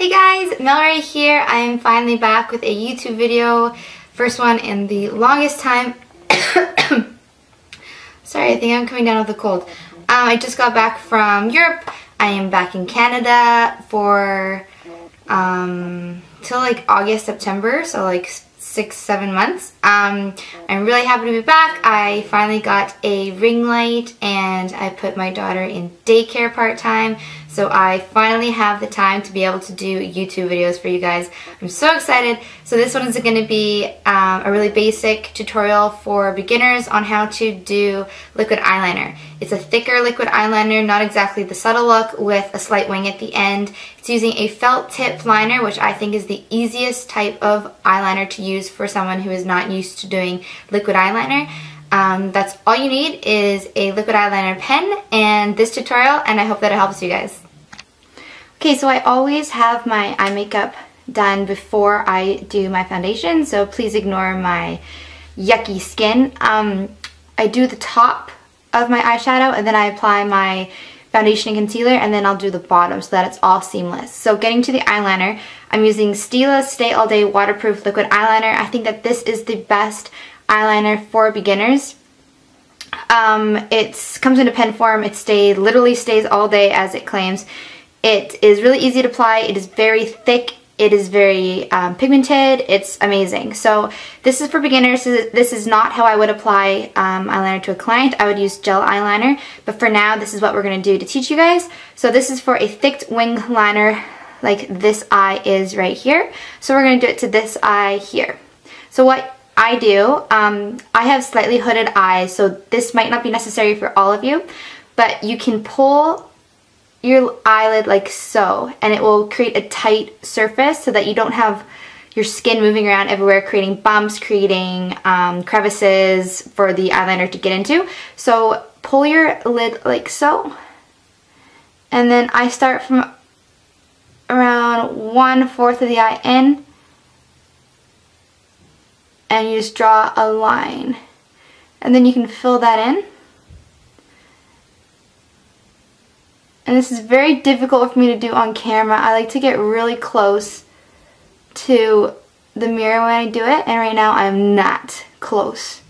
Hey guys, Mel right here. I am finally back with a YouTube video. First one in the longest time. Sorry, I think I'm coming down with a cold. I just got back from Europe. I am back in Canada for till like August, September, so like 6-7 months. I'm really happy to be back. I finally got a ring light and I put my daughter in daycare part-time, so I finally have the time to be able to do YouTube videos for you guys. I'm so excited. So this one is going to be a really basic tutorial for beginners on how to do liquid eyeliner. It's a thicker liquid eyeliner, not exactly the subtle look, with a slight wing at the end. It's using a felt tip liner, which I think is the easiest type of eyeliner to use for someone who is not used to doing liquid eyeliner. That's all you need is a liquid eyeliner pen and this tutorial, and I hope that it helps you guys. Okay, so I always have my eye makeup done before I do my foundation, so please ignore my yucky skin. I do the top of my eyeshadow and then I apply my foundation and concealer, and then I'll do the bottom so that it's all seamless. So getting to the eyeliner, I'm using Stila Stay All Day Waterproof Liquid Eyeliner. I think that this is the best eyeliner for beginners. It comes in a pen form. It literally stays all day, as it claims. It is really easy to apply. It is very thick. It is very pigmented. It's amazing. So this is for beginners. This is not how I would apply eyeliner to a client. I would use gel eyeliner, but for now this is what we're going to do to teach you guys. So this is for a thick wing liner like this eye is right here. So we're going to do it to this eye here. So what I do, I have slightly hooded eyes, so this might not be necessary for all of you, but you can pull your eyelid like so, and it will create a tight surface so that you don't have your skin moving around everywhere, creating bumps, creating crevices for the eyeliner to get into. So pull your lid like so, and then I start from around 1/4 of the eye in, and you just draw a line, and then you can fill that in. And this is very difficult for me to do on camera. I like to get really close to the mirror when I do it, and right now I'm not close.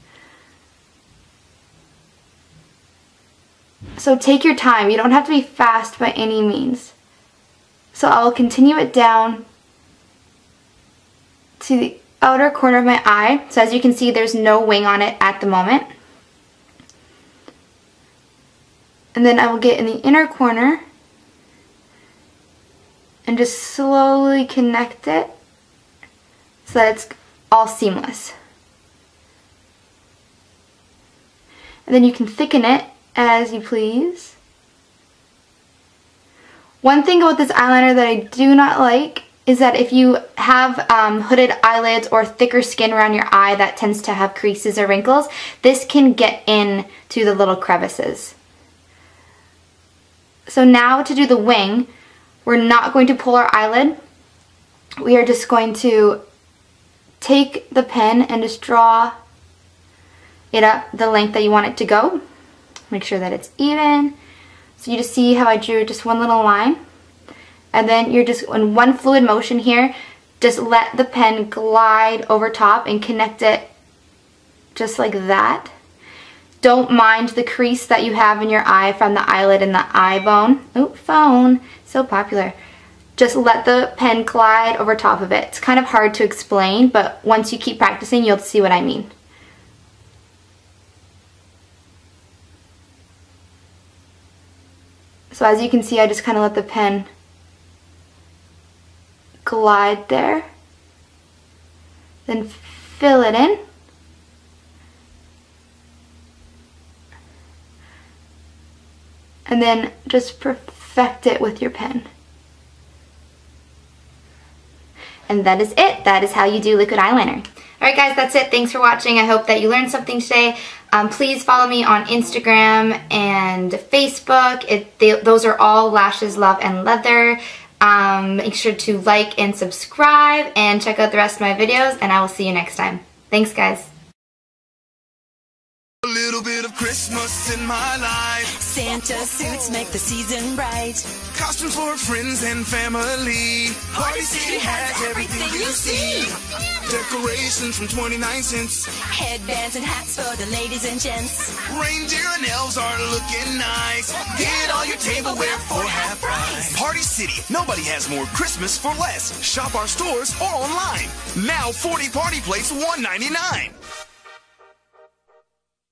So take your time. You don't have to be fast by any means. So I'll continue it down to the outer corner of my eye. So as you can see, there's no wing on it at the moment. And then I will get in the inner corner and just slowly connect it so that it's all seamless. And then you can thicken it as you please. One thing about this eyeliner that I do not like is that if you have hooded eyelids or thicker skin around your eye that tends to have creases or wrinkles, this can get into the little crevices. So now to do the wing, we're not going to pull our eyelid. We are just going to take the pen and just draw it up the length that you want it to go. Make sure that it's even. So you just see how I drew just one little line. And then you're just in one fluid motion here, just let the pen glide over top and connect it just like that. Don't mind the crease that you have in your eye from the eyelid and the eye bone. Oh, phone, so popular. Just let the pen glide over top of it. It's kind of hard to explain, but once you keep practicing, you'll see what I mean. So as you can see, I just kind of let the pen glide there. Then fill it in. And then just perfect it with your pen. And that is it. That is how you do liquid eyeliner. Alright guys, that's it. Thanks for watching. I hope that you learned something today. Please follow me on Instagram and Facebook. Those are all Lashes, Love, and Leather. Make sure to like and subscribe and check out the rest of my videos, and I will see you next time. Thanks guys. A little bit of Christmas in my life. Santa suits make the season bright. Costumes for friends and family. Party City has everything you see. Decorations from 29 cents. Headbands and hats for the ladies and gents. Reindeer and elves are looking nice. Get all your tableware for half price. Party City, nobody has more Christmas for less. Shop our stores or online. Now 40 party plates, $1.99.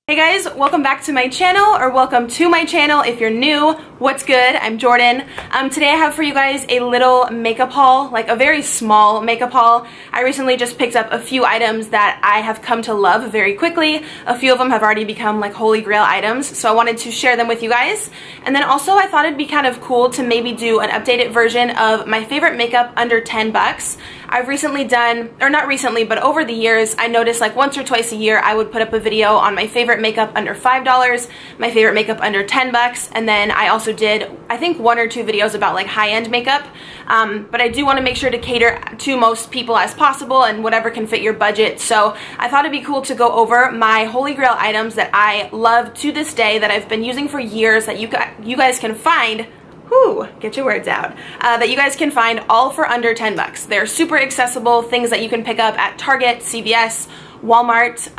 Hey guys, welcome back to my channel, or welcome to my channel if you're new. What's good? I'm Jordan. Today I have for you guys a little makeup haul, like a very small makeup haul. I recently just picked up a few items that I have come to love very quickly. A few of them have already become like holy grail items, so I wanted to share them with you guys. And then also I thought it'd be kind of cool to maybe do an updated version of my favorite makeup under 10 bucks. I've recently done, or not recently, but over the years, I noticed like once or twice a year I would put up a video on my favorite makeup under $5, my favorite makeup under 10 bucks, and then I also did, I think, 1 or 2 videos about like high-end makeup. But I do want to make sure to cater to most people as possible and whatever can fit your budget. So I thought it'd be cool to go over my holy grail items that I love to this day, that I've been using for years, that you guys can find. Whew, get your words out. That you guys can find all for under 10 bucks. They're super accessible, things that you can pick up at Target, CVS, Walmart,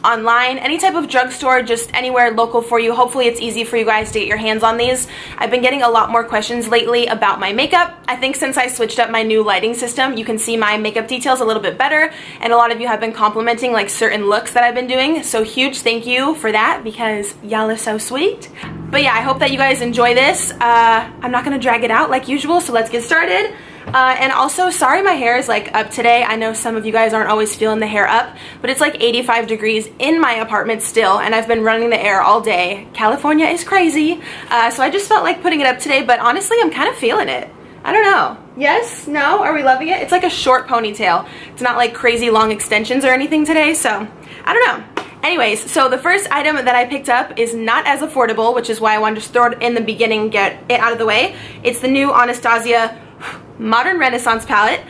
online, any type of drugstore, just anywhere local for you. Hopefully it's easy for you guys to get your hands on these. I've been getting a lot more questions lately about my makeup. I think since I switched up my new lighting system, you can see my makeup details a little bit better, and a lot of you have been complimenting like certain looks that I've been doing, so huge thank you for that because y'all are so sweet. But yeah, I hope that you guys enjoy this. I'm not gonna drag it out like usual, so let's get started. And also, sorry my hair is like up today. I know some of you guys aren't always feeling the hair up, but it's like 85 degrees in my apartment still, and I've been running the air all day. California is crazy. So I just felt like putting it up today, but honestly, I'm kind of feeling it. I don't know. Yes? No? Are we loving it? It's like a short ponytail. It's not like crazy long extensions or anything today, so I don't know. Anyways, so the first item that I picked up is not as affordable, which is why I wanted to just throw it in the beginning, get it out of the way. It's the new Anastasia Modern Renaissance palette,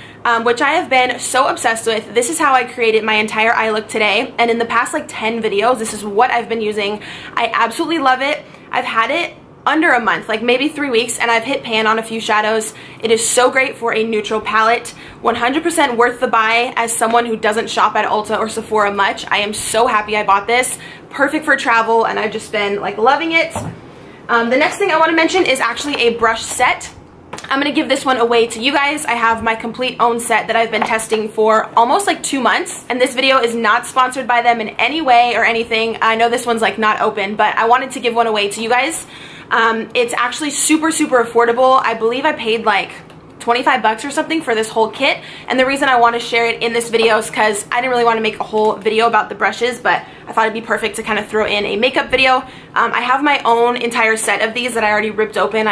which I have been so obsessed with. This is how I created my entire eye look today, and in the past like 10 videos, this is what I've been using. I absolutely love it. I've had it under a month, like maybe 3 weeks, and I've hit pan on a few shadows. It is so great for a neutral palette. 100% worth the buy as someone who doesn't shop at Ulta or Sephora much. I am so happy I bought this. Perfect for travel, and I've just been like loving it. The next thing I want to mention is actually a brush set. I'm going to give this one away to you guys. I have my complete own set that I've been testing for almost like 2 months, and this video is not sponsored by them in any way or anything. I know this one's like not open, but I wanted to give one away to you guys. It's actually super affordable. I believe I paid like 25 bucks or something for this whole kit, and the reason I want to share it in this video is because I didn't really want to make a whole video about the brushes, but I thought it'd be perfect to kind of throw in a makeup video. I have my own entire set of these that I already ripped open.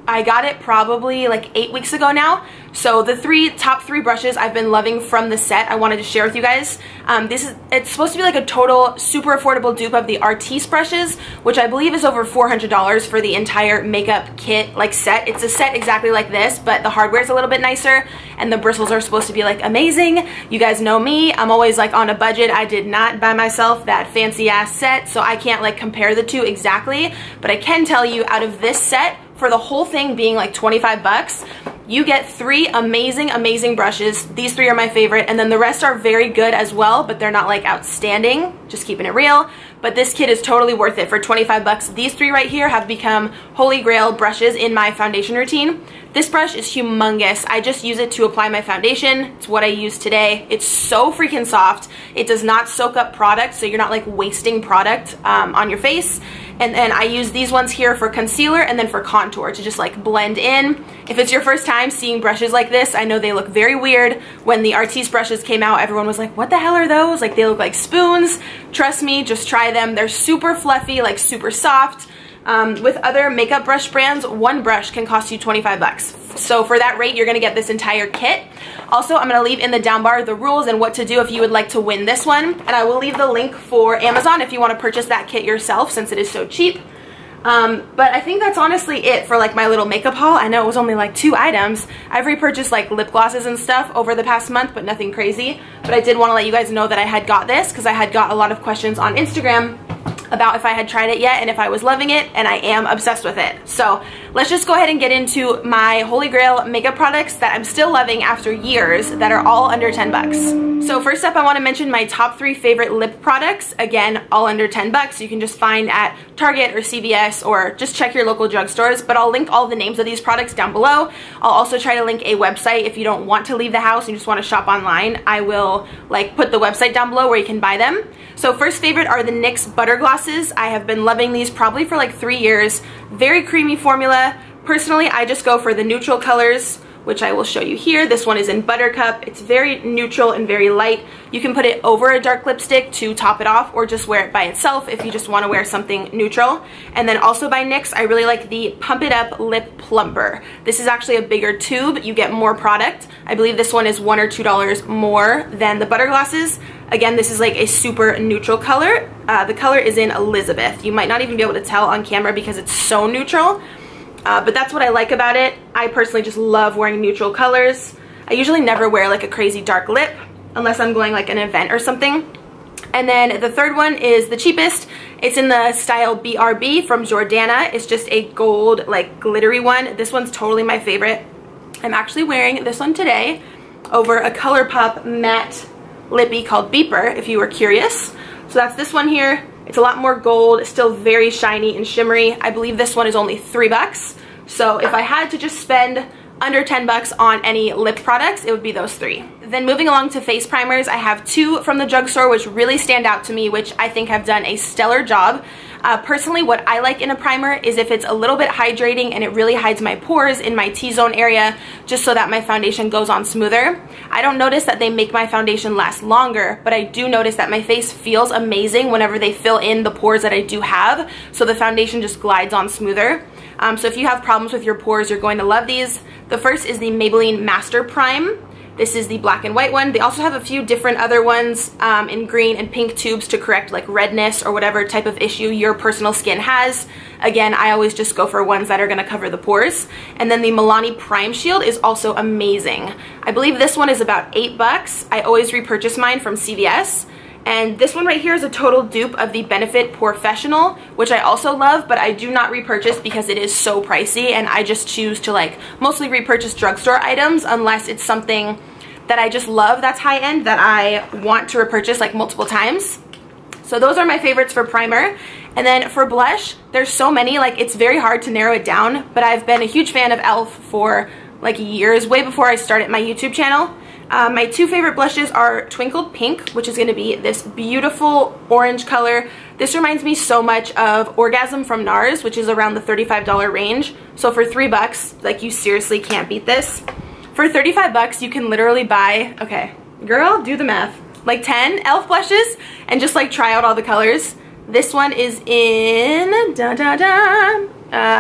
I got it probably like 8 weeks ago now. So the top three brushes I've been loving from the set, I wanted to share with you guys. It's supposed to be like a total super affordable dupe of the Artiste brushes, which I believe is over $400 for the entire makeup kit like set. It's a set exactly like this, but the hardware is a little bit nicer, and the bristles are supposed to be like amazing. You guys know me, I'm always like on a budget. I did not buy myself that fancy ass set, so I can't like compare the two exactly, but I can tell you out of this set, for the whole thing being like 25 bucks, you get 3 amazing brushes. These 3 are my favorite, and then the rest are very good as well, but they're not like outstanding, just keeping it real. But this kit is totally worth it for 25 bucks. These 3 right here have become holy grail brushes in my foundation routine. This brush is humongous. I just use it to apply my foundation. It's what I use today. It's so freaking soft. It does not soak up product, so you're not like wasting product on your face. And then I use these ones here for concealer and then for contour to just like blend in. If it's your first time seeing brushes like this, I know they look very weird. When the Artiste brushes came out, everyone was like, what the hell are those? Like, they look like spoons. Trust me, just try them. They're super fluffy, like super soft. With other makeup brush brands, one brush can cost you 25 bucks. So for that rate, you're gonna get this entire kit. Also, I'm gonna leave in the down bar the rules and what to do if you would like to win this one. And I will leave the link for Amazon if you wanna purchase that kit yourself, since it is so cheap. But I think that's honestly it for like my little makeup haul. I know it was only like 2 items. I've repurchased like lip glosses and stuff over the past month, but nothing crazy. But I did want to let you guys know that I had got this because I had got a lot of questions on Instagram about if I had tried it yet and if I was loving it, and I am obsessed with it. So let's just go ahead and get into my holy grail makeup products that I'm still loving after years that are all under 10 bucks. So first up, I want to mention my top 3 favorite lip products. Again, all under 10 bucks. You can just find at Target or CVS or just check your local drugstores, but I'll link all the names of these products down below. I'll also try to link a website if you don't want to leave the house and you just want to shop online. I will like put the website down below where you can buy them. So first favorite are the NYX Butter Glosses. I have been loving these probably for like 3 years. Very creamy formula. Personally, I just go for the neutral colors, which I will show you here. This one is in Buttercup. It's very neutral and very light. You can put it over a dark lipstick to top it off, or just wear it by itself if you just want to wear something neutral. And then also by NYX, I really like the Pump It Up Lip Plumper. This is actually a bigger tube. You get more product. I believe this one is $1 or $2 more than the Butter Glosses. Again, this is like a super neutral color. The color is in Elizabeth. You might not even be able to tell on camera because it's so neutral. But that's what I like about it. I personally just love wearing neutral colors. I usually never wear like a crazy dark lip unless I'm going like an event or something. And then the third one is the cheapest. It's in the style BRB from Jordana. It's just a gold like glittery one. This one's totally my favorite. I'm actually wearing this one today over a ColourPop matte lippy called Beeper, if you were curious. So that's this one here. It's a lot more gold. It's still very shiny and shimmery. I believe this one is only 3 bucks. So if I had to just spend under 10 bucks on any lip products, it would be those 3. Then moving along to face primers, I have 2 from the drugstore which really stand out to me, which I think have done a stellar job. Personally, what I like in a primer is if it's a little bit hydrating and it really hides my pores in my T-zone area, just so that my foundation goes on smoother. I don't notice that they make my foundation last longer, but I do notice that my face feels amazing whenever they fill in the pores that I do have, so the foundation just glides on smoother. So if you have problems with your pores, you're going to love these. The first is the Maybelline Master Prime. This is the black and white one. They also have a few different other ones in green and pink tubes to correct like redness or whatever type of issue your personal skin has. Again, I always just go for ones that are gonna cover the pores. And then the Milani Prime Shield is also amazing. I believe this one is about 8 bucks. I always repurchase mine from CVS. And this one right here is a total dupe of the Benefit Porefessional, which I also love, but I do not repurchase because it is so pricey, and I just choose to like mostly repurchase drugstore items unless it's something that I just love that's high-end that I want to repurchase like multiple times. So those are my favorites for primer. And then for blush, there's so many, like it's very hard to narrow it down, but I've been a huge fan of e.l.f. for like years, way before I started my YouTube channel. My 2 favorite blushes are Twinkled Pink, which is going to be this beautiful orange color. This reminds me so much of Orgasm from NARS, which is around the $35 range. So for 3 bucks, like you seriously can't beat this. For 35 bucks, you can literally buy, okay, girl, do the math, like 10 e.l.f. blushes and just like try out all the colors. This one is in,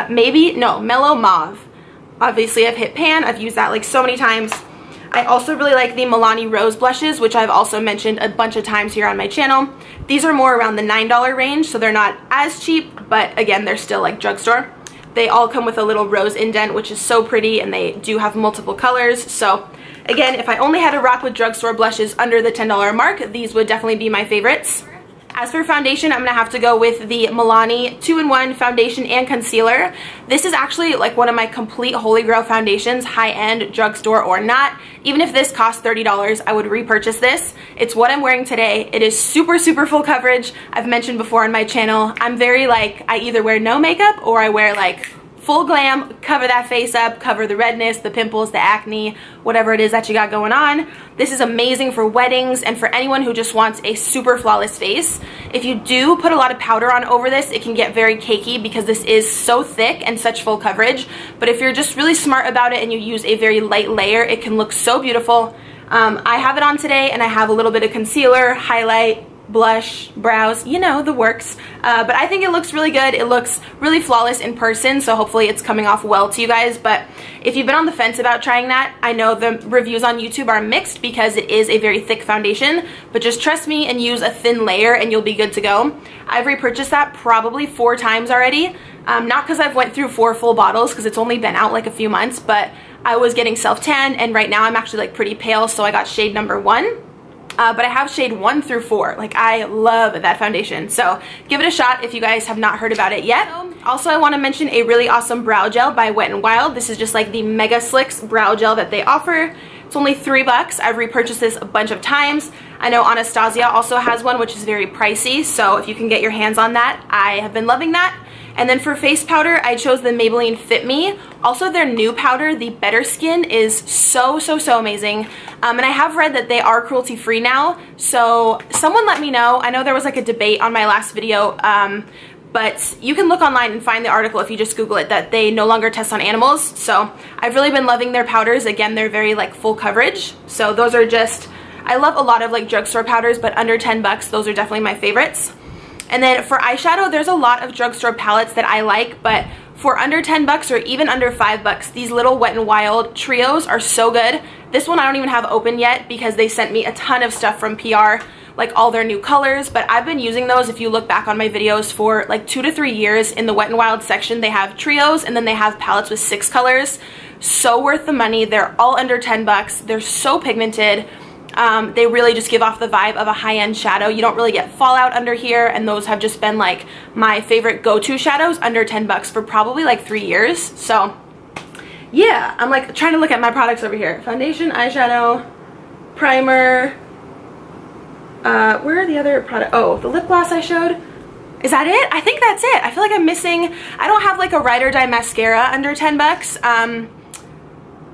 Mellow Mauve. Obviously, I've hit pan. I've used that like so many times. I also really like the Milani Rose blushes, which I've also mentioned a bunch of times here on my channel. These are more around the $9 range, so they're not as cheap, but again, they're still like drugstore. They all come with a little rose indent, which is so pretty, and they do have multiple colors. So again, if I only had to rock with drugstore blushes under the $10 mark, these would definitely be my favorites. As for foundation, I'm going to have to go with the Milani 2-in-1 foundation and concealer. This is actually like one of my complete holy grail foundations, high-end, drugstore or not. Even if this costs $30, I would repurchase this. It's what I'm wearing today. It is super, super full coverage. I've mentioned before on my channel, I'm very like, I either wear no makeup or I wear like full glam, cover that face up, cover the redness, the pimples, the acne, whatever it is that you got going on. This is amazing for weddings and for anyone who just wants a super flawless face. If you do put a lot of powder on over this, it can get very cakey because this is so thick and such full coverage. But if you're just really smart about it and you use a very light layer, it can look so beautiful. I have it on today and I have a little bit of concealer, highlight, blush, brows, you know, the works. But I think it looks really good. It looks really flawless in person, so hopefully it's coming off well to you guys. But if you've been on the fence about trying that, I know the reviews on YouTube are mixed because it is a very thick foundation, but just trust me and use a thin layer and you'll be good to go. I've repurchased that probably 4 times already. Not because I've went through 4 full bottles, because it's only been out like a few months, but I was getting self-tan and right now I'm actually like pretty pale, so I got shade number 1. but I have shade 1 through 4. Like, I love that foundation, so give it a shot if you guys have not heard about it yet. Also, I want to mention a really awesome brow gel by Wet n Wild. This is just like the Mega Slicks brow gel that they offer. It's only $3. I've repurchased this a bunch of times. I know Anastasia also has one, which is very pricey, so if you can get your hands on that, I have been loving that. And then for face powder, I chose the Maybelline Fit Me. Also, their new powder, the Better Skin, is so amazing. And I have read that they are cruelty-free now, so someone let me know. I know there was like a debate on my last video, but you can look online and find the article if you just Google it, that they no longer test on animals. So I've really been loving their powders. Again, they're very like full coverage. So those are just, I love a lot of like drugstore powders, but under 10 bucks, those are definitely my favorites. And then for eyeshadow, there's a lot of drugstore palettes that I like, but for under 10 bucks or even under 5 bucks, these little Wet n Wild trios are so good. This one I don't even have open yet because they sent me a ton of stuff from PR, like all their new colors, but I've been using those, if you look back on my videos, for like 2 to 3 years. In the Wet n Wild section, they have trios and then they have palettes with 6 colors. So worth the money. They're all under 10 bucks. They're so pigmented. They really just give off the vibe of a high-end shadow. You don't really get fallout under here, and those have just been like my favorite go-to shadows under 10 bucks for probably like 3 years. So yeah, I'm like trying to look at my products over here. Foundation, eyeshadow, primer. Where are the other products? Oh, the lip gloss I showed. Is that it? I think that's it. I feel like I'm missing, I don't have like a Ride or Die mascara under 10 bucks.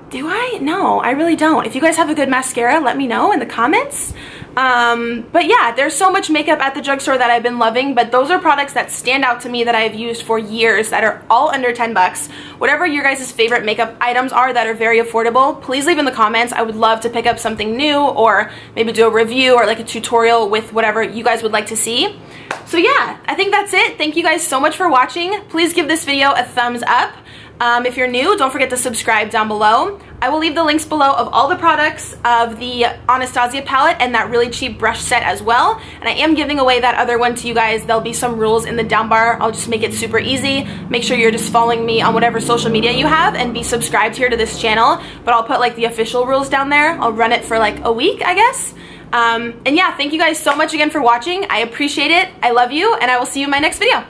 Do I? No, I really don't. If you guys have a good mascara, let me know in the comments. But yeah, there's so much makeup at the drugstore that I've been loving, but those are products that stand out to me that I've used for years that are all under 10 bucks. Whatever your guys' favorite makeup items are that are very affordable, please leave in the comments. I would love to pick up something new or maybe do a review or like a tutorial with whatever you guys would like to see. So yeah, I think that's it. Thank you guys so much for watching. Please give this video a thumbs up. If you're new, don't forget to subscribe down below. I will leave the links below of all the products of the Anastasia palette and that really cheap brush set as well. And I am giving away that other one to you guys. There'll be some rules in the down bar. I'll just make it super easy. Make sure you're just following me on whatever social media you have and be subscribed here to this channel. But I'll put like the official rules down there. I'll run it for like a week, I guess. And yeah, thank you guys so much again for watching. I appreciate it. I love you, and I will see you in my next video.